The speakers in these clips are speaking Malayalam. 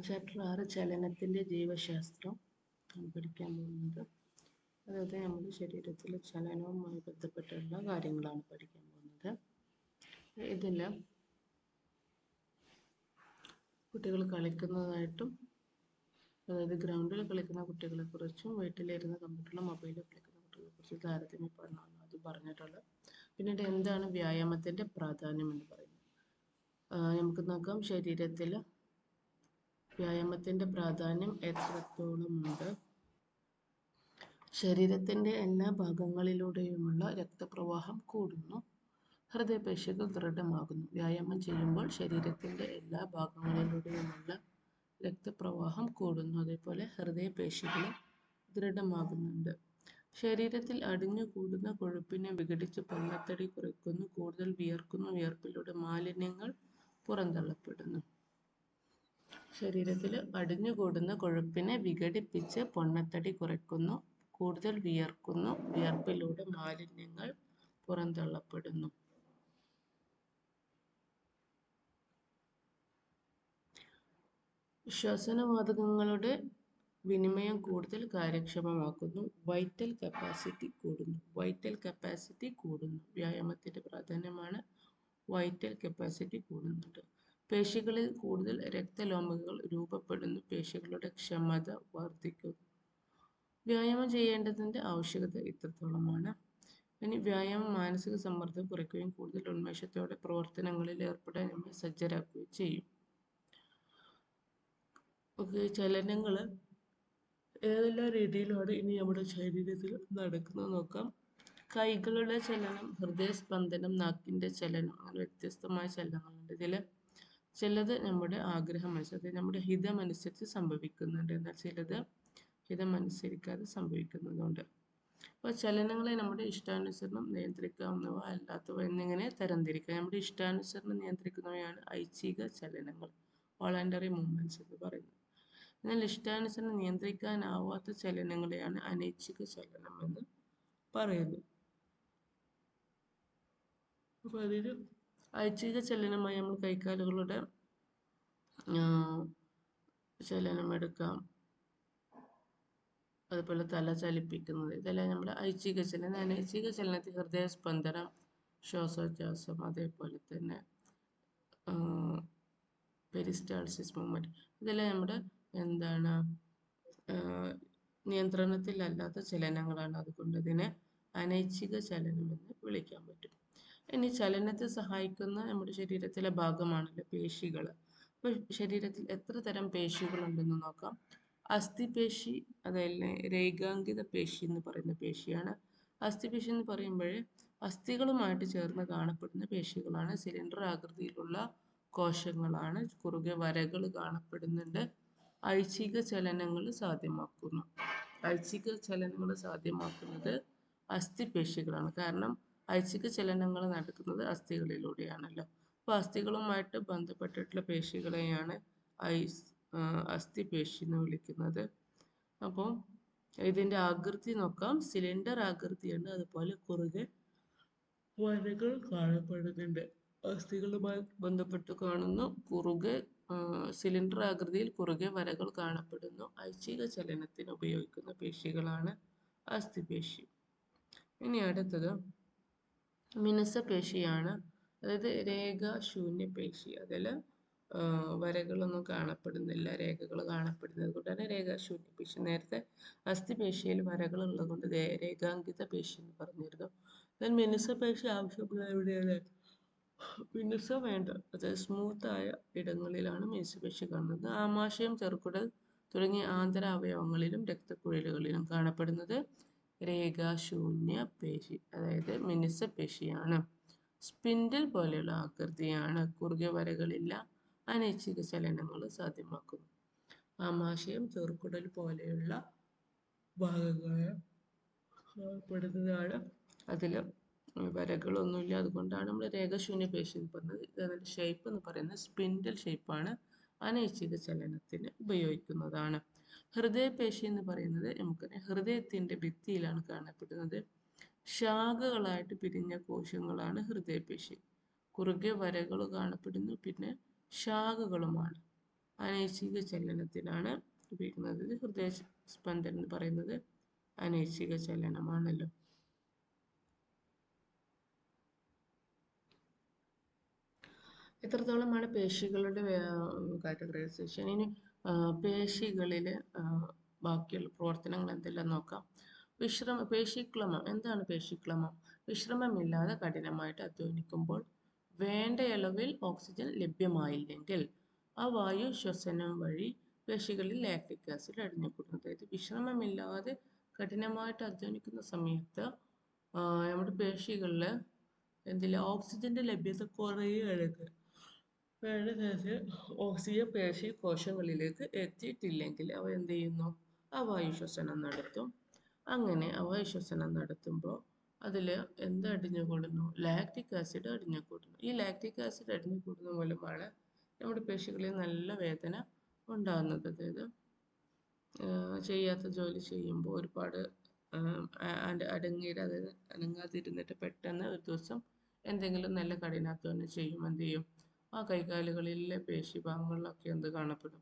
ചാപ്റ്റർ 6 ചലനത്തിൻ്റെ ജീവശാസ്ത്രം പഠിക്കാൻ പോകുന്നത്. അതായത് നമ്മുടെ ശരീരത്തിലെ ചലനവുമായി ബന്ധപ്പെട്ടുള്ള കാര്യങ്ങളാണ് പഠിക്കാൻ പോകുന്നത്. ഇതെല്ലാം കുട്ടികൾ കളിക്കുന്നതായിട്ടും, അതായത് ഗ്രൗണ്ടിൽ കളിക്കുന്ന കുട്ടികളെക്കുറിച്ചും വീട്ടിലിരുന്ന് കമ്പ്യൂട്ടറിലോ മൊബൈലിലോ കളിക്കുന്ന കുട്ടികളെക്കുറിച്ചും താരതമ്യപ്പെടണമെന്ന് അത് പറഞ്ഞിട്ടുള്ളത്. പിന്നീട് എന്താണ് വ്യായാമത്തിൻ്റെ പ്രാധാന്യം എന്ന് പറയുന്നത്. നമുക്ക് നോക്കാം, ശരീരത്തിൽ വ്യായാമത്തിൻ്റെ പ്രാധാന്യം എത്രത്തോളമുണ്ട്. ശരീരത്തിൻ്റെ എല്ലാ ഭാഗങ്ങളിലൂടെയുമുള്ള രക്തപ്രവാഹം കൂടുന്നു, ഹൃദയപേശികൾ ദൃഢമാകുന്നു. വ്യായാമം ചെയ്യുമ്പോൾ ശരീരത്തിൻ്റെ എല്ലാ ഭാഗങ്ങളിലൂടെയുമുള്ള രക്തപ്രവാഹം കൂടുന്നു, അതേപോലെ ഹൃദയപേശികളും ദൃഢമാകുന്നുണ്ട്. ശരീരത്തിൽ അടിഞ്ഞുകൂടുന്ന കൊഴുപ്പിനെ വിഘടിച്ച് പൊണ്ണത്തടി കുറയ്ക്കുന്നു, കൂടുതൽ വിയർക്കുന്നു, വിയർപ്പിലൂടെ മാലിന്യങ്ങൾ പുറന്തള്ളപ്പെടുന്നു. ശരീരത്തിൽ അടിഞ്ഞുകൂടുന്ന കൊഴുപ്പിനെ വിഘടിപ്പിച്ച് പൊണ്ണത്തടി കുറയ്ക്കുന്നു, കൂടുതൽ വിയർക്കുന്നു, വിയർപ്പിലൂടെ മാലിന്യങ്ങൾ പുറന്തള്ളപ്പെടുന്നു. ശ്വസനവാതകങ്ങളുടെ വിനിമയം കൂടുതൽ കാര്യക്ഷമമാക്കുന്നു, വൈറ്റൽ കപ്പാസിറ്റി കൂടുന്നു. വൈറ്റൽ കപ്പാസിറ്റി കൂടുന്നു. വ്യായാമത്തിൻ്റെ പ്രാധാന്യമാണ്. വൈറ്റൽ കപ്പാസിറ്റി കൂടുന്നുണ്ട്. പേശികളിൽ കൂടുതൽ രക്തലോമികകൾ രൂപപ്പെടുന്നു, പേശികളുടെ ക്ഷമത വർദ്ധിക്കുന്നു. വ്യായാമം ചെയ്യേണ്ടതിൻ്റെ ആവശ്യകത ഇത്രത്തോളമാണ്. ഇനി വ്യായാമം മാനസിക സമ്മർദ്ദം കുറയ്ക്കുകയും കൂടുതൽ ഉന്മേഷത്തോടെ പ്രവർത്തനങ്ങളിൽ ഏർപ്പെടാൻ നമ്മെ സജ്ജരാക്കുകയും ചെയ്യും. ചലനങ്ങൾ ഏതെല്ലാം രീതിയിലാണ് ഇനി നമ്മുടെ ശരീരത്തിൽ നടക്കുന്നത് നോക്കാം. കൈകളുടെ ചലനം, ഹൃദയസ്പന്ദനം, നാക്കിൻ്റെ ചലനം, അങ്ങനെ വ്യത്യസ്തമായ ചലനങ്ങളുണ്ട്. ഇതിൽ ചിലത് നമ്മുടെ ആഗ്രഹമനുസരിച്ച്, നമ്മുടെ ഹിതമനുസരിച്ച് സംഭവിക്കുന്നുണ്ട്, എന്നാൽ ചിലത് ഹിതമനുസരിക്കാതെ സംഭവിക്കുന്നതുണ്ട്. അപ്പോൾ ചലനങ്ങളെ നമ്മുടെ ഇഷ്ടാനുസരണം നിയന്ത്രിക്കാവുന്നവ അല്ലാത്തവ എന്നിങ്ങനെ തരംതിരിക്കാം. നമ്മുടെ ഇഷ്ടാനുസരണം നിയന്ത്രിക്കുന്നവയാണ് ഐച്ഛിക ചലനങ്ങൾ, വോളണ്ടറി മൂവ്മെൻറ്റ്സ് എന്ന് പറയുന്നത്. എന്നാൽ ഇഷ്ടാനുസരണം നിയന്ത്രിക്കാനാവാത്ത ചലനങ്ങളെയാണ് അനൈച്ഛിക ചലനം എന്ന് പറയുന്നത്. അപ്പോൾ അതിന് ഐച്ഛിക ചലനമായി നമ്മൾ കൈകാലുകളുടെ ചലനം എടുക്കാം, അതുപോലെ തല ചലിപ്പിക്കുന്നത്, ഇതെല്ലാം നമ്മുടെ ഐച്ഛിക ചലനം. അനൈച്ഛിക ചലനത്തിൽ ഹൃദയസ്പന്ദനം, ശ്വാസോച്ഛ്വാസം, അതേപോലെ തന്നെ പെരിസ്റ്റാൾസിസ് മൂവ്മെൻറ്റ്, ഇതെല്ലാം നമ്മുടെ നിയന്ത്രണത്തിലല്ലാത്ത ചലനങ്ങളാണ്. അതുകൊണ്ട് ഇതിനെ അനൈച്ഛിക ചലനം എന്ന് വിളിക്കാൻ പറ്റും. ഇനി ചലനത്തെ സഹായിക്കുന്ന നമ്മുടെ ശരീരത്തിലെ ഭാഗമാണല്ലോ പേശികൾ. അപ്പോൾ ശരീരത്തിൽ എത്ര തരം പേശികളുണ്ടെന്ന് നോക്കാം. അസ്ഥിപേശി, അതല്ലേ രേഖാങ്കിത പേശി എന്ന് പറയുന്ന പേശിയാണ്. അസ്ഥിപേശി എന്ന് പറയുമ്പോൾ അസ്ഥികളുമായിട്ട് ചേർന്ന് കാണപ്പെടുന്ന പേശികളാണ്. സിലിണ്ടർ ആകൃതിയിലുള്ള കോശങ്ങളാണ്, കുറുകെ വരകൾ കാണപ്പെടുന്നുണ്ട്. ഐച്ഛിക ചലനങ്ങൾ സാധ്യമാക്കുന്നു. ഐച്ഛിക ചലനങ്ങൾ സാധ്യമാക്കുന്നത് അസ്ഥിപേശികളാണ്. കാരണം ഐച്ഛിക ചലനങ്ങൾ നടക്കുന്നത് അസ്ഥികളിലൂടെയാണല്ലോ. അപ്പോൾ അസ്ഥികളുമായിട്ട് ബന്ധപ്പെട്ടിട്ടുള്ള പേശികളെയാണ് അസ്ഥിപേശി എന്ന് വിളിക്കുന്നത്. അപ്പോൾ ഇതിൻ്റെ ആകൃതി നോക്കാം. സിലിണ്ടർ ആകൃതിയാണ്, അതുപോലെ കുറുകെ വരകൾ കാണപ്പെടുന്നുണ്ട്. അസ്ഥികളുമായി ബന്ധപ്പെട്ട് കാണുന്നു, കുറുകെ സിലിണ്ടർ ആകൃതിയിൽ കുറുകെ വരകൾ കാണപ്പെടുന്നു. ഐച്ഛിക ചലനത്തിന് ഉപയോഗിക്കുന്ന പേശികളാണ് അസ്ഥിപേശി. ഇനി അടുത്തത് മിനുസപേശിയാണ്, അതായത് രേഖാശൂന്യ പേശി. അതിൽ വരകളൊന്നും കാണപ്പെടുന്നില്ല, രേഖകൾ കാണപ്പെടുന്നത് കൊണ്ടാണ് രേഖാശൂന്യ പേശി. നേരത്തെ അസ്ഥിപേശിയിൽ വരകൾ ഉള്ളത് കൊണ്ട് രേഖാങ്കിത പേശി എന്ന് പറഞ്ഞിരുന്നു. എന്നാൽ മിനുസപേശി ആവശ്യമുള്ള എവിടെയാണ്? മിനുസ വേണ്ട, അതായത് സ്മൂത്തായ ഇടങ്ങളിലാണ് മിനുസപേശി കാണുന്നത്. ആമാശയം, ചെറുകുടൽ തുടങ്ങിയ ആന്തര അവയവങ്ങളിലും രക്തക്കുഴലുകളിലും കാണപ്പെടുന്നത് രേഖാശൂന്യ പേശി, അതായത് മിനുസപേശിയാണ്. സ്പിൻഡിൽ പോലെയുള്ള ആകൃതിയാണ്, കുറുകെ വരകളില്ല, അനൈച്ഛിക ചലനങ്ങൾ സാധ്യമാക്കുന്നു. ആമാശയം, ചെറുകുടൽ പോലെയുള്ള ഭാഗങ്ങൾ കാണപ്പെടുന്നതാണ്, അതിൽ വരകളൊന്നുമില്ല. അതുകൊണ്ടാണ് നമ്മൾ രേഖാശൂന്യ പേശി എന്ന് പറഞ്ഞത്. ഇതിൻ്റെ ഷേപ്പ് എന്ന് പറയുന്നത് സ്പിൻഡിൽ ഷേപ്പാണ്, അനൈച്ഛിക ചലനത്തിന് ഉപയോഗിക്കുന്നതാണ്. ഹൃദയപേശി എന്ന് പറയുന്നത് നമുക്കറിയാം, ഹൃദയത്തിൻ്റെ ഭിത്തിയിലാണ് കാണപ്പെടുന്നത്. ശാഖകളായിട്ട് പിരിഞ്ഞ കോശങ്ങളാണ് ഹൃദയപേശി. കുറുകെ വരകൾ കാണപ്പെടുന്നു, പിന്നെ ശാഖകളുമാണ്. അനൈച്ഛിക ചലനത്തിനാണ് ഉപയോഗിക്കുന്നത്. ഇത് ഹൃദയസ്പന്ദനം എന്ന് പറയുന്നത് അനൈച്ഛിക ചലനമാണല്ലോ. എത്രത്തോളമാണ് പേശികളുടെ കാറ്റഗറൈസേഷൻ? ഇനി പേശികളിൽ ബാക്കിയുള്ള പ്രവർത്തനങ്ങൾ എന്തെല്ലാം നോക്കാം. പേശിക്രമം. എന്താണ് പേശിക്രമം? വിശ്രമമില്ലാതെ കഠിനമായിട്ട് അധ്വാനിക്കുമ്പോൾ വേണ്ട അളവിൽ ഓക്സിജൻ ലഭ്യമായില്ലെങ്കിൽ ആ വായു ശ്വസനം വഴി പേശികളിൽ ലാക്റ്റിക് ആസിഡ് അടിഞ്ഞുകൂടുന്നു. അതായത് വിശ്രമമില്ലാതെ കഠിനമായിട്ട് അധ്വാനിക്കുന്ന സമയത്ത് നമ്മുടെ പേശികളിൽ എന്തില്ല ഓക്സിജന്റെ ലഭ്യത കുറയുകയാണ്. ഓക്സിജൻ പേശി കോശങ്ങളിലേക്ക് എത്തിയിട്ടില്ലെങ്കിൽ അവ എന്ത് ചെയ്യുന്നു? അവായു ശ്വസനം നടത്തും. അങ്ങനെ അവായു ശ്വസനം നടത്തുമ്പോൾ അതിൽ എന്ത് അടിഞ്ഞുകൂടുന്നു? Lactic acid അടിഞ്ഞുകൂടുന്നു. ഈ ലാക്റ്റിക് ആസിഡ് അടിഞ്ഞുകൂടുന്ന മൂലമാണ് നമ്മുടെ പേശികളിൽ നല്ല വേദന ഉണ്ടാകുന്നത്. അതായത് ചെയ്യാത്ത ജോലി ചെയ്യുമ്പോൾ ഒരുപാട് അതായത് അനങ്ങാതിരുന്നിട്ട് പെട്ടെന്ന് ഒരു ദിവസം എന്തെങ്കിലും നല്ല കഠിനാധ്വാനം ചെയ്യുമ്പോൾ എന്ത് ചെയ്യും? ആ കൈകാലുകളിലെ പേശിഭാഗങ്ങളിലൊക്കെ എന്ത് കാണപ്പെടും?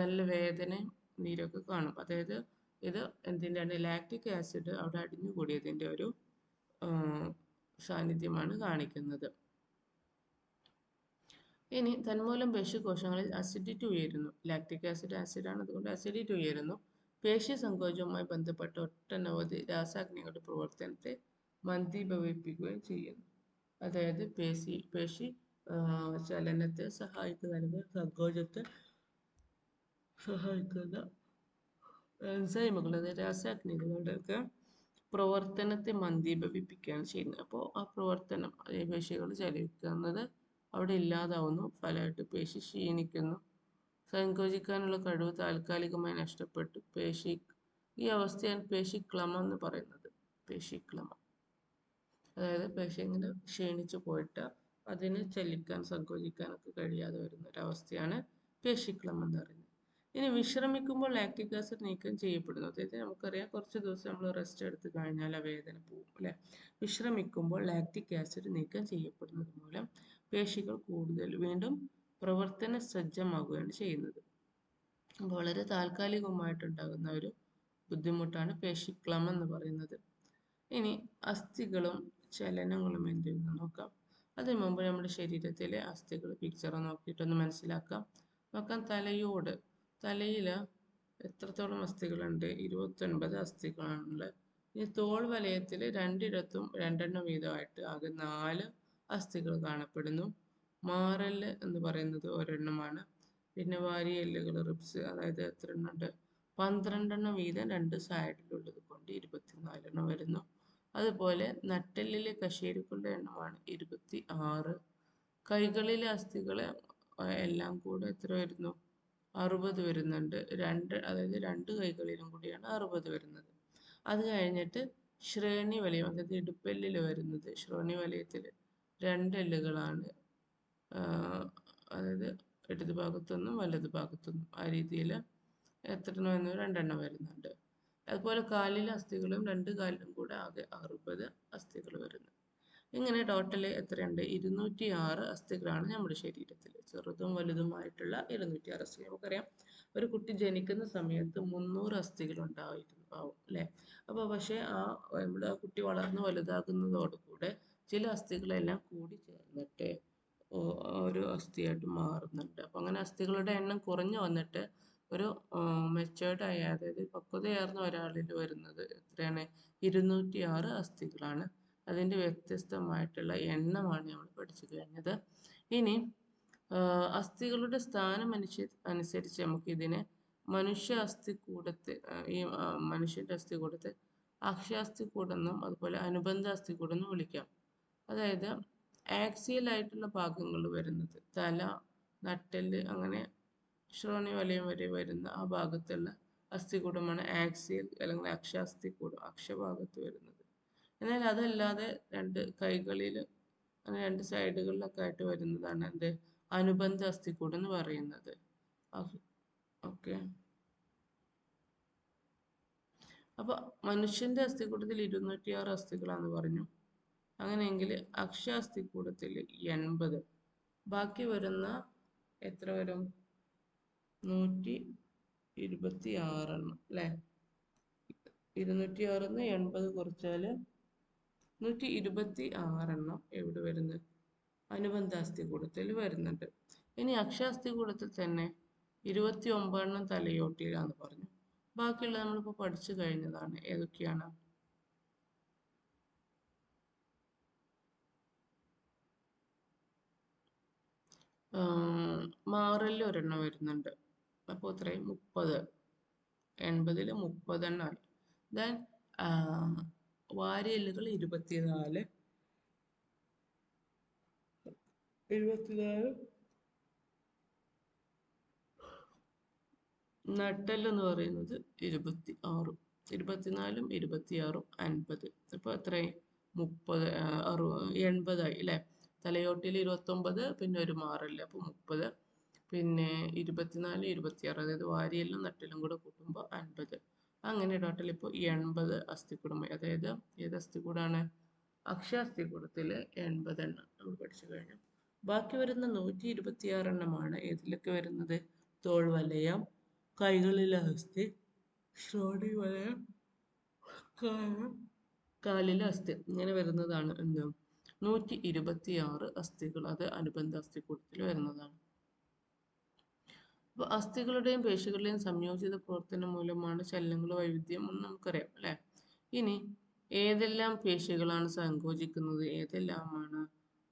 നല്ല വേദനയും നീരൊക്കെ കാണും. അതായത് ഇത് എന്തിൻ്റെയാണ്? ലാക്റ്റിക് ആസിഡ് അവിടെ അടിഞ്ഞുകൂടിയതിൻ്റെ ഒരു സാന്നിധ്യമാണ് കാണിക്കുന്നത്. ഇനി തന്മൂലം പേശികോശങ്ങളിൽ അസിഡിറ്റി ഉയരുന്നു. ലാക്റ്റിക് ആസിഡാണ്, അതുകൊണ്ട് അസിഡിറ്റി ഉയരുന്നു. പേശി സങ്കോചവുമായി ബന്ധപ്പെട്ട ഒട്ടനവധി രാസാഗ്നികളുടെ പ്രവർത്തനത്തെ മന്ദീഭവിപ്പിക്കുകയും ചെയ്യുന്നു. അതായത് പേശി ചലനത്തെ സഹായിക്കുന്ന അല്ലെങ്കിൽ സങ്കോചത്തെ സഹായിക്കുന്ന എൻസൈമുകൾ, അതായത് രാസാഗ്നികളുടെയൊക്കെ പ്രവർത്തനത്തെ മന്ദീഭവിപ്പിക്കുകയാണ് ചെയ്യുന്നത്. അപ്പോൾ ആ പ്രവർത്തനം പേശികൾ ചലിക്കുന്നത് അവിടെ ഇല്ലാതാവുന്നു. ഫലമായിട്ട് പേശി ക്ഷീണിക്കുന്നു. സങ്കോചിക്കാനുള്ള കഴിവ് താൽക്കാലികമായി നഷ്ടപ്പെട്ടു. ഈ അവസ്ഥയാണ് പേശിക്രമം എന്ന് പറയുന്നത്. പേശിക്രമം അതായത് പേശി ഇങ്ങനെ ക്ഷീണിച്ചു പോയിട്ട് അതിന് ചലിക്കാൻ സങ്കോചിക്കാനൊക്കെ കഴിയാതെ വരുന്ന ഒരവസ്ഥയാണ് പേശിക്രമം എന്ന് പറയുന്നത്. ഇനി വിശ്രമിക്കുമ്പോൾ ലാക്റ്റിക് ആസിഡ് നീക്കം ചെയ്യപ്പെടുന്നു. അതായത് നമുക്കറിയാം കുറച്ച് ദിവസം നമ്മൾ റെസ്റ്റ് എടുത്ത് കഴിഞ്ഞാൽ ആ വേദന പോകും അല്ലെ. വിശ്രമിക്കുമ്പോൾ ലാക്റ്റിക് ആസിഡ് നീക്കം ചെയ്യപ്പെടുന്നത് മൂലം പേശികൾ കൂടുതൽ വീണ്ടും പ്രവർത്തന സജ്ജമാകുകയാണ് ചെയ്യുന്നത്. വളരെ താൽക്കാലികമായിട്ടുണ്ടാകുന്ന ഒരു ബുദ്ധിമുട്ടാണ് പേശിക്രമം എന്ന് പറയുന്നത്. ഇനി അസ്ഥികളും ചലനങ്ങളും എന്തെന്ന് നോക്കാം. അതിനു മുമ്പ് നമ്മുടെ ശരീരത്തിലെ അസ്ഥികൾ പിക്ചർ നോക്കിയിട്ടൊന്ന് മനസ്സിലാക്കാം. നോക്കാം, തലയിൽ എത്രത്തോളം അസ്ഥികളുണ്ട്? 29 അസ്ഥികളാണുള്ളത്. ഇനി തോൾ വലയത്തിൽ രണ്ടിടത്തും രണ്ടെണ്ണം വീതമായിട്ട് ആകെ 4 അസ്ഥികൾ കാണപ്പെടുന്നു. മാറല് എന്ന് പറയുന്നത് ഒരെണ്ണമാണ്. പിന്നെ വാരിയെല്ലുകൾ, റിബ്സ്, അതായത് എത്ര എണ്ണം ഉണ്ട്? 12 വീതം രണ്ട് സൈഡിലുള്ളത് കൊണ്ട് 24 വരുന്നു. അതുപോലെ നട്ടെല്ലിലെ കശേരുക്കളുടെ എണ്ണമാണ് 26. കൈകളിലെ അസ്ഥികൾ എല്ലാം കൂടെ എത്ര വരുന്നു? 60 വരുന്നുണ്ട്. അതായത് രണ്ട് കൈകളിലും കൂടിയാണ് 60 വരുന്നത്. അത് കഴിഞ്ഞിട്ട് ശ്രേണി വലയം, അതായത് ഇടുപ്പെല്ലിൽ വരുന്നത്. ശ്രേണി വലയത്തിൽ 2 എല്ലുകളാണ്. അതായത് ഇടത് ഭാഗത്തൊന്നും വലത് ഭാഗത്തൊന്നും ആ രീതിയിൽ എത്ര എണ്ണം വരുന്നു? 2 എണ്ണം വരുന്നുണ്ട്. അതുപോലെ കാലിലെ അസ്ഥികളും 2 കാലിലും കൂടെ ആകെ 60 അസ്ഥികൾ വരുന്നു. ഇങ്ങനെ ടോട്ടൽ എത്രയുണ്ട്? 206 അസ്ഥികളാണ് നമ്മുടെ ശരീരത്തിൽ. ചെറുതും വലുതുമായിട്ടുള്ള 206 അസ്ഥികൾ. നമുക്കറിയാം ഒരു കുട്ടി ജനിക്കുന്ന സമയത്ത് 300 അസ്ഥികൾ ആവും അല്ലേ. അപ്പോൾ പക്ഷേ നമ്മുടെ ആ കുട്ടി വളർന്ന് വലുതാകുന്നതോടുകൂടെ ചില അസ്ഥികളെല്ലാം കൂടി ചേർന്നിട്ട് ഒരു അസ്ഥിയായിട്ട് മാറുന്നുണ്ട്. അപ്പം അങ്ങനെ അസ്ഥികളുടെ എണ്ണം കുറഞ്ഞു വന്നിട്ട് ഒരു മെച്ചേർഡ് ആയ, അതായത് പക്വതയാർന്ന ഒരാളിൽ വരുന്നത് എത്രയാണ്? 206 അസ്ഥികളാണ്. അതിൻ്റെ വ്യത്യസ്തമായിട്ടുള്ള എണ്ണമാണ് നമ്മൾ പഠിച്ചു കഴിഞ്ഞത്. ഇനി അസ്ഥികളുടെ സ്ഥാനം അനുസരിച്ച് നമുക്ക് ഇതിനെ മനുഷ്യൻ്റെ അസ്ഥികൂടത്തെ അക്ഷാസ്ഥികൂടെന്നും അതുപോലെ അനുബന്ധ അസ്ഥികൂടെന്നും വിളിക്കാം. അതായത് ആക്സിയൽ ആയിട്ടുള്ള ഭാഗങ്ങൾ വരുന്നത് തല, നട്ടെല്ല്, അങ്ങനെ ശ്രേണി വലയം വരെ വരുന്ന ആ ഭാഗത്തുള്ള അസ്ഥികൂടമാണ് ആക്സിയൽ അല്ലെങ്കിൽ അക്ഷാസ്ഥികൂടം, അക്ഷഭാഗത്ത് വരുന്നത്. എന്നാൽ അതല്ലാതെ രണ്ട് കൈകളിൽ അങ്ങനെ രണ്ട് സൈഡുകളിലൊക്കെ ആയിട്ട് വരുന്നതാണ് എന്ത്? അനുബന്ധ അസ്ഥികൂടം എന്ന് പറയുന്നത്. ഓക്കെ. അപ്പൊ മനുഷ്യന്റെ അസ്ഥികൂടത്തിൽ 206 അസ്ഥികളാന്ന് പറഞ്ഞു. അങ്ങനെയെങ്കിൽ അക്ഷാസ്ഥികൂടത്തിൽ 80. ബാക്കി വരുന്ന എത്ര വരും? 126 അല്ലേ? 206 80 കുറച്ചാൽ 126 എവിടെ വരുന്നത്? അനുബന്ധ അസ്ഥികൂടത്തിൽ വരുന്നുണ്ട്. ഇനി അക്ഷാസ്ഥികൂടത്തിൽ തന്നെ 29 തലയോട്ടിയിലാന്ന് പറഞ്ഞു. ബാക്കിയുള്ള നമ്മളിപ്പോൾ പഠിച്ചു കഴിഞ്ഞതാണ്. ഏതൊക്കെയാണ്? മാറിൽ ഒരെണ്ണം വരുന്നുണ്ട്. അപ്പോൾ ഇത്രയും 30, 80 30 ദെൻ വാരിയെല്ലുകൾ 24 നട്ടെല്ലെന്ന് പറയുന്നത് 26, 24 26 50. അപ്പോൾ എത്രയും 30 80 അല്ലേ? തലയോട്ടിയിൽ 29, പിന്നെ ഒരു മാറില്ല, അപ്പോൾ 30, പിന്നെ 24 26, അതായത് വാരിയെല്ലും നട്ടെല്ലും കൂടെ കൂട്ടുമ്പോൾ 50. അങ്ങനെ ടോട്ടൽ ഇപ്പോൾ 80 അസ്ഥികൂടമായി. അതായത് ഏത് അസ്ഥികൂടാണ്? അക്ഷാസ്ഥികൂടത്തിൽ 80 നമ്മൾ പഠിച്ചു കഴിഞ്ഞു. ബാക്കി വരുന്ന 126 ഏതിലൊക്കെ വരുന്നത്? തോൾവലയം, കൈകളിലെ അസ്ഥി, ശ്രോണി വലയം, കാലിലെ അസ്ഥി, ഇങ്ങനെ വരുന്നതാണ് എന്ത്? 126 അസ്ഥികൾ. അത് അനുബന്ധ അസ്ഥികൂടത്തിൽ വരുന്നതാണ്. അപ്പോൾ അസ്ഥികളുടെയും പേശികളുടെയും സംയോജിത പ്രവർത്തനം മൂലമാണ് ചലനങ്ങൾ വൈവിധ്യം എന്ന് നമുക്കറിയാം അല്ലേ? ഇനി ഏതെല്ലാം പേശികളാണ് സങ്കോചിക്കുന്നത്, ഏതെല്ലാമാണ്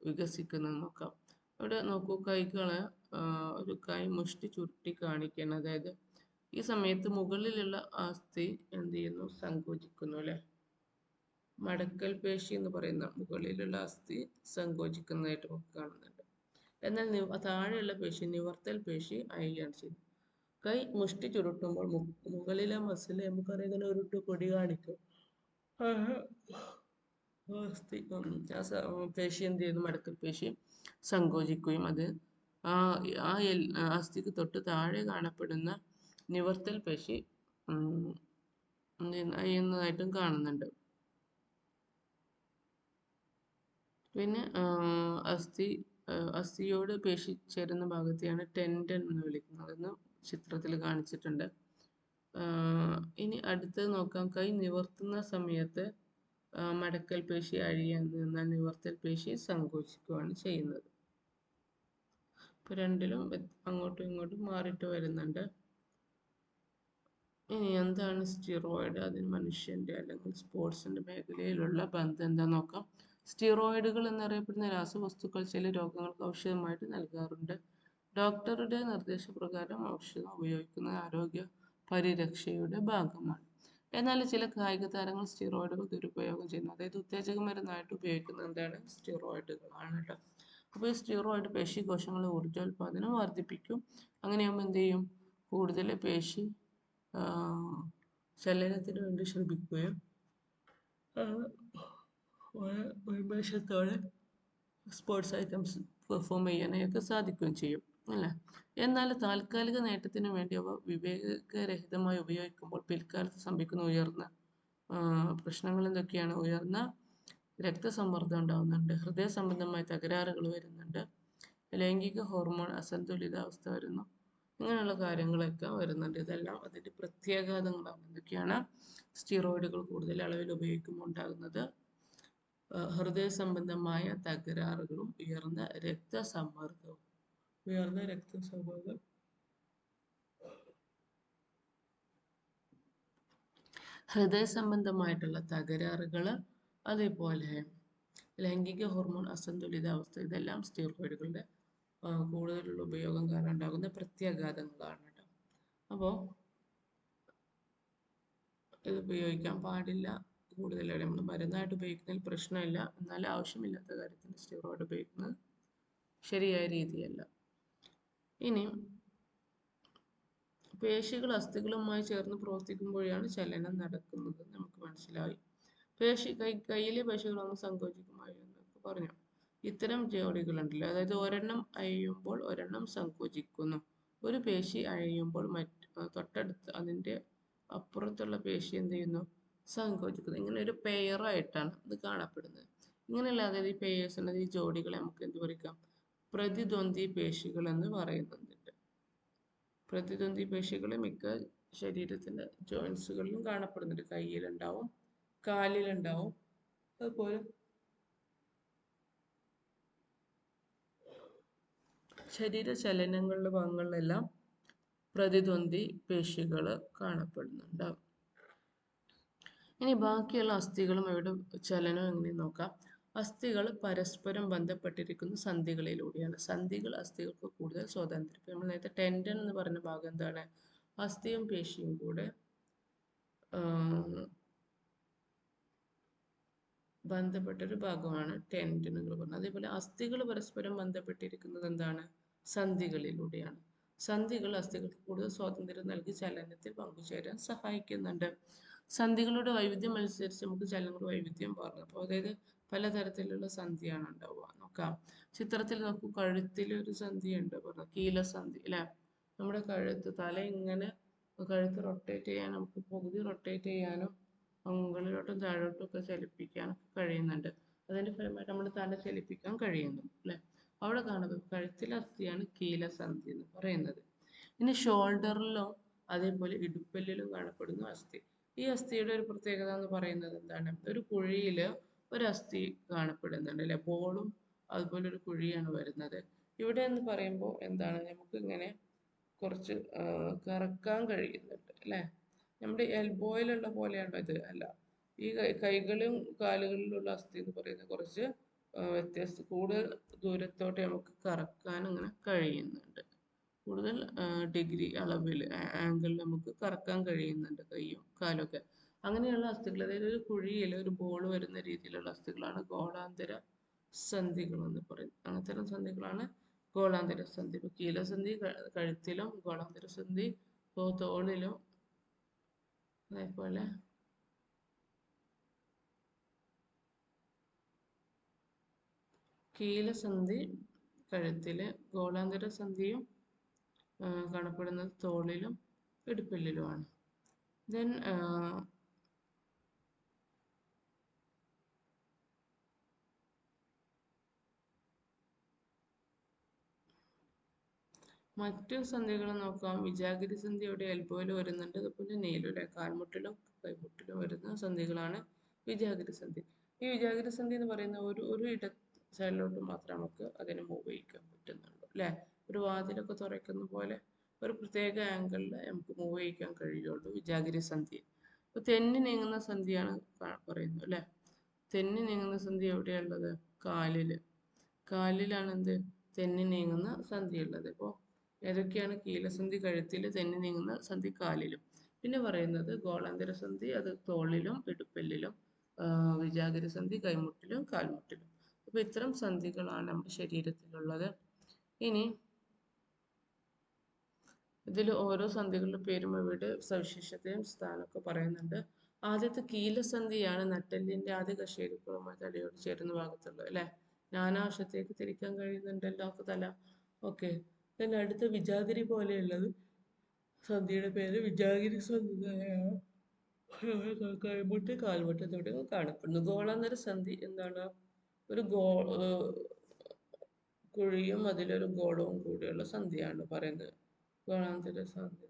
വികസിക്കുന്നത് നോക്കാം. ഇവിടെ നോക്കൂ, കൈകള് ഒരു കൈ മുഷ്ടി ചുരുട്ടി കാണിക്കണം. അതായത് ഈ സമയത്ത് മുകളിലുള്ള അസ്ഥി എന്ത് ചെയ്യുന്നു? സങ്കോചിക്കുന്നു അല്ലെ? മടക്കൽ പേശി എന്ന് പറയുന്ന മുകളിലുള്ള അസ്ഥി സങ്കോചിക്കുന്നതായിട്ട് നമുക്ക് കാണുന്നുണ്ട്. എന്നാൽ താഴെയുള്ള പേശി, നിവർത്തൽ പേശി അയയാണ് ചെയ്യുന്നത്. കൈ മുഷ്ടി ചുരുട്ടുമ്പോൾ മുകളിലെ മസിൽ നമുക്കറിയാം ഇങ്ങനെ ഉരുട്ട് പൊടി കാണിക്കും. അസ്ഥി പേശി എന്ത് ചെയ്യുന്നു? മടക്കൽ പേശി സങ്കോചിക്കുകയും അത് ആ അസ്ഥിക്ക് തൊട്ട് താഴെ കാണപ്പെടുന്ന നിവർത്തൽ പേശി അയ്യുന്നതായിട്ടും കാണുന്നുണ്ട്. പിന്നെ അസ്ഥിയോട് പേശി ചേരുന്ന ഭാഗത്തെയാണ് ടെൻഡൻ എന്ന് വിളിക്കുന്നത് എന്ന് ചിത്രത്തിൽ കാണിച്ചിട്ടുണ്ട്. ഇനി അടുത്തത് നോക്കാം. കൈ നിവർത്തുന്ന സമയത്ത് മടക്കൽ പേശി അഴിയാൻ നിന്നാൽ നിവർത്തൽ പേശി സങ്കോചിക്കുകയാണ് ചെയ്യുന്നത്. ഇപ്പൊ രണ്ടിലും അങ്ങോട്ടും ഇങ്ങോട്ടും മാറിയിട്ട് വരുന്നുണ്ട്. ഇനി എന്താണ് സ്റ്റിറോയിഡ്? അതിന് മനുഷ്യന്റെ അല്ലെങ്കിൽ സ്പോർട്സിന്റെ മേഖലയിലുള്ള ബന്ധം എന്താ നോക്കാം. സ്റ്റിറോയിഡുകൾ എന്നറിയപ്പെടുന്ന രാസവസ്തുക്കൾ ചില രോഗങ്ങൾക്ക് ഔഷധമായിട്ട് നൽകാറുണ്ട്. ഡോക്ടറുടെ നിർദ്ദേശപ്രകാരം ഔഷധം ഉപയോഗിക്കുന്നത് ആരോഗ്യ പരിരക്ഷയുടെ ഭാഗമാണ്. എന്നാൽ ചില കായിക താരങ്ങൾ സ്റ്റിറോയിഡുകൾ ദുരുപയോഗം ചെയ്യുന്നു. അതായത് ഉത്തേജക മരുന്നായിട്ട് ഉപയോഗിക്കുന്നത് എന്താണ്? സ്റ്റിറോയിഡുകളാണ് കേട്ടോ. അപ്പോൾ ഈ സ്റ്റിറോയിഡ് പേശികോശങ്ങളുടെ ഊർജ്ജോൽപാദനം വർദ്ധിപ്പിക്കും. അങ്ങനെയാകുമ്പോൾ എന്ത് ചെയ്യും? കൂടുതൽ പേശി ചലനത്തിന് വേണ്ടി ശ്രമിക്കുകയും ഉന്മേഷത്തോടെ സ്പോർട്സ് ഐറ്റംസ് പെർഫോം ചെയ്യാനൊക്കെ സാധിക്കുകയും ചെയ്യും അല്ലേ? എന്നാൽ താൽക്കാലിക നേട്ടത്തിന് വേണ്ടി അവ വിവേകരഹിതമായി ഉപയോഗിക്കുമ്പോൾ പിൽക്കാലത്ത് സംഭവിക്കുന്ന ഉയർന്ന പ്രശ്നങ്ങൾ എന്തൊക്കെയാണ്? ഉയർന്ന രക്തസമ്മർദ്ദം ഉണ്ടാകുന്നുണ്ട്, ഹൃദയ സംബന്ധമായ തകരാറുകൾ വരുന്നുണ്ട്, ലൈംഗിക ഹോർമോൺ അസന്തുലിതാവസ്ഥ വരുന്നു, ഇങ്ങനെയുള്ള കാര്യങ്ങളൊക്കെ വരുന്നുണ്ട്. ഇതെല്ലാം അതിൻ്റെ പ്രത്യാഘാതങ്ങളാണ്. എന്തൊക്കെയാണ്? സ്റ്റിറോയിഡുകൾ കൂടുതൽ അളവിൽ ഉപയോഗിക്കുമ്പോൾ ഉണ്ടാകുന്നത് ഹൃദയ സംബന്ധമായ തകരാറുകളും ഉയർന്ന രക്തസമ്മർദ്ദവും. ഹൃദയ സംബന്ധമായിട്ടുള്ള തകരാറുകൾ, അതേപോലെ ലൈംഗിക ഹോർമോൺ അസന്തുലിതാവസ്ഥ, ഇതെല്ലാം സ്റ്റിറോയിഡുകളുടെ കൂടുതലുള്ള ഉപയോഗം കാരണം ഉണ്ടാകുന്ന പ്രത്യാഘാതങ്ങളാണ് കേട്ടോ. അപ്പോൾ ഇത് ഉപയോഗിക്കാൻ പാടില്ല. കൂടുതലായി നമ്മൾ മരുന്നായിട്ട് ഉപയോഗിക്കുന്നതിൽ പ്രശ്നമില്ല. എന്നാൽ ആവശ്യമില്ലാത്ത കാര്യത്തിന് സ്റ്റിറോയിഡ് ഉപയോഗിക്കുന്നത് ശരിയായ രീതിയല്ല. ഇനി പേശികൾ അസ്ഥികളുമായി ചേർന്ന് പ്രവർത്തിക്കുമ്പോഴാണ് ചലനം നടക്കുന്നത് നമുക്ക് മനസ്സിലായി. കയ്യിലെ പേശികളൊന്ന് സങ്കോചിക്കുമായി എന്നൊക്കെ പറഞ്ഞു. ഇത്തരം ജോഡികളുണ്ടല്ലോ, അതായത് ഒരെണ്ണം അയയുമ്പോൾ ഒരെണ്ണം സങ്കോചിക്കുന്നു. ഒരു പേശി അയയുമ്പോൾ തൊട്ടടുത്ത് അതിൻ്റെ അപ്പുറത്തുള്ള പേശി എന്ത് ചെയ്യുന്നു? സങ്കോചിക്കുന്നു. ഇങ്ങനെ ഒരു പെയറായിട്ടാണ് ഇത് കാണപ്പെടുന്നത്. ഇങ്ങനെയുള്ള അതായത് ഈ പെയേഴ്സ് അല്ലെങ്കിൽ ഈ ജോഡികളെ നമുക്ക് എന്ത് പറയാം? പ്രതിദ്വന്ദ്വി പേശികൾ എന്ന് പറയുന്നുണ്ട്. പ്രതിദ്വന്ദ്വി പേശികൾ മിക്ക ശരീരത്തിന്റെ ജോയിൻസുകളിലും കാണപ്പെടുന്നുണ്ട്. കയ്യിലുണ്ടാവും, കാലിലുണ്ടാവും, അതുപോലെ ശരീര ചലനങ്ങളുടെ ഭാഗങ്ങളിലെല്ലാം പ്രതിദ്വന്ദ്വി പേശികൾ കാണപ്പെടുന്നുണ്ട്. ഇനി ബാക്കിയുള്ള അസ്ഥികളും ഇവിടെ ചലനവും എങ്ങനെ നോക്കാം. അസ്ഥികൾ പരസ്പരം ബന്ധപ്പെട്ടിരിക്കുന്ന സന്ധികളിലൂടെയാണ്. സന്ധികൾ അസ്ഥികൾക്ക് കൂടുതൽ സ്വാതന്ത്ര്യം. ഇപ്പൊ നമ്മൾ നേരത്തെ ടെൻഡൻ എന്ന് പറഞ്ഞ ഭാഗം എന്താണ്? അസ്ഥിയും പേശിയും കൂടെ ബന്ധപ്പെട്ടൊരു ഭാഗമാണ് ടെൻഡനുകൾ പറഞ്ഞത്. അതേപോലെ അസ്ഥികൾ പരസ്പരം ബന്ധപ്പെട്ടിരിക്കുന്നത് എന്താണ്? സന്ധികളിലൂടെയാണ്. സന്ധികൾ അസ്ഥികൾക്ക് കൂടുതൽ സ്വാതന്ത്ര്യം നൽകി ചലനത്തിൽ പങ്കുചേരാൻ സഹായിക്കുന്നുണ്ട്. സന്ധികളുടെ വൈവിധ്യം അനുസരിച്ച് നമുക്ക് ചലനങ്ങൾ വൈവിധ്യം പറഞ്ഞു. അപ്പോൾ അതായത് പലതരത്തിലുള്ള സന്ധിയാണ് ഉണ്ടാവുക. നോക്കാം. ചിത്രത്തിൽ നോക്കൂ, കഴുത്തിൽ ഒരു സന്ധി ഉണ്ട് പറഞ്ഞു, കീലസന്ധി അല്ലെ. നമ്മുടെ കഴുത്ത്, തല ഇങ്ങനെ കഴുത്ത് റൊട്ടേറ്റ് ചെയ്യാൻ, നമുക്ക് പകുതി റൊട്ടേറ്റ് ചെയ്യാനും മുകളിലോട്ടും താഴോട്ടും ഒക്കെ ചലിപ്പിക്കാൻ കഴിയുന്നുണ്ട്. അതിന്റെ ഫലമായിട്ട് നമ്മൾ തല ചലിപ്പിക്കാൻ കഴിയുന്നു അല്ലെ. അവിടെ കാണുന്നത് കഴുത്തിലെ അസ്ഥിയാണ് കീലസന്ധി എന്ന് പറയുന്നത്. ഇനി ഷോൾഡറിലും അതേപോലെ ഇടുപ്പല്ലിലും കാണപ്പെടുന്ന അസ്ഥി. ഈ അസ്ഥിയുടെ ഒരു പ്രത്യേകത എന്ന് പറയുന്നത് എന്താണ്? ഒരു കുഴിയിൽ ഒരു അസ്ഥി കാണപ്പെടുന്നുണ്ട് അല്ലെ. ബോളും അതുപോലെ ഒരു കുഴിയാണ് വരുന്നത്. ഇവിടെ എന്ന് പറയുമ്പോൾ എന്താണ്? നമുക്ക് ഇങ്ങനെ കുറച്ച് കറക്കാൻ കഴിയുന്നുണ്ട് അല്ലെ. നമ്മുടെ എൽബോയിലുള്ള പോലെയാണോ ഇത്? അല്ല. ഈ കൈകളും കാലുകളിലുള്ള അസ്ഥി എന്ന് പറയുന്നത് കുറച്ച് കൂടുതൽ ദൂരത്തോട്ട് നമുക്ക് കറക്കാൻ ഇങ്ങനെ കഴിയുന്നുണ്ട്. കൂടുതൽ ഡിഗ്രി അളവിൽ ആംഗിളിൽ നമുക്ക് കറക്കാൻ കഴിയുന്നുണ്ട് കൈയും കാലൊക്കെ. അങ്ങനെയുള്ള അസ്ഥികൾ, അതായത് ഒരു കുഴിയിൽ ഒരു ബോൾ വരുന്ന രീതിയിലുള്ള അസ്ഥികളാണ് ഗോളാന്തര സന്ധികൾ എന്ന് പറയുന്നത്. അങ്ങനത്തെ സന്ധികളാണ് ഗോളാന്തര സന്ധി. ഇപ്പൊ കീലസന്ധി കഴുത്തിലും, ഗോളാന്തര സന്ധി തോളിലും, അതേപോലെ കീലസന്ധി കഴുത്തില്, ഗോളാന്തര സന്ധിയും കാണപ്പെടുന്നത് തോളിലും ഇടുപ്പല്ലിലുമാണ്. ദെൻ മറ്റു സന്ധികൾ നോക്കാം. വിജാഗിരി സന്ധി ഇവിടെ എൽബോയിൽ വരുന്നുണ്ട്. അതുപോലെ നീലൂലെ കാൽമുട്ടിലും കൈമുട്ടിലും വരുന്ന സന്ധികളാണ് വിജാഗിരി സന്ധി. ഈ വിജാഗിരി സന്ധി എന്ന് പറയുന്ന ഒരു സൈഡിലോട്ട് മാത്രം നമുക്ക് അതിനെ മൂവ് ചെയ്യിക്കാൻ പറ്റുന്നുള്ളൂ അല്ലെ. ഒരു വാതിലൊക്കെ തുറക്കുന്ന പോലെ ഒരു പ്രത്യേക ആംഗിളിൽ നമുക്ക് മൂവ് ചെയ്യിക്കാൻ കഴിയുള്ളൂ വിജാഗിരി സന്ധി. അപ്പൊ തെന്നി നീങ്ങുന്ന സന്ധിയാണ് പറയുന്നത് അല്ലെ. തെന്നി നീങ്ങുന്ന സന്ധി എവിടെയുള്ളത്? കാലിലാണ് എന്ത്? തെന്നി നീങ്ങുന്ന സന്ധി ഉള്ളത്. ഇപ്പോൾ ഏതൊക്കെയാണ്? കീലസന്ധി കഴുത്തിൽ, തെന്നി നീങ്ങുന്ന സന്ധി കാലിലും. പിന്നെ പറയുന്നത് ഗോളാന്തര സന്ധി, അത് തോളിലും ഇടുപ്പല്ലിലും, വിജാഗിരി സന്ധി കൈമുട്ടിലും കാൽമുട്ടിലും. അപ്പൊ ഇത്തരം സന്ധികളാണ് നമ്മുടെ ശരീരത്തിലുള്ളത്. ഇനി ഇതിൽ ഓരോ സന്ധികളുടെ പേരും ഇവിടെ സവിശേഷതയും സ്ഥാനമൊക്കെ പറയുന്നുണ്ട്. ആദ്യത്തെ കീലസന്ധിയാണ് നട്ടെല്ലിന്റെ ആദ്യ കശേരുക്കളുമായി തലയോട് ചേരുന്ന ഭാഗത്തുള്ളത് അല്ലെ. നാനാവശത്തേക്ക് തിരിക്കാൻ കഴിയുന്നുണ്ടല്ലോ തല. ഓക്കെ. then അടുത്ത വിജാഗിരി പോലെയുള്ളത് സന്ധിയുടെ പേര് വിജാഗിരി സന്ധിയാണ്. കൈമുട്ട്, കാൽമുട്ട് എന്നിവിടെ കാണപ്പെടുന്നു. ഗോളാന്തര സന്ധി എന്താണ്? ഒരു കുഴിയും അതിലൊരു ഗോളവും കൂടിയുള്ള സന്ധിയാണ് പറയുന്നത് ഗോളാന്തര സന്ധി.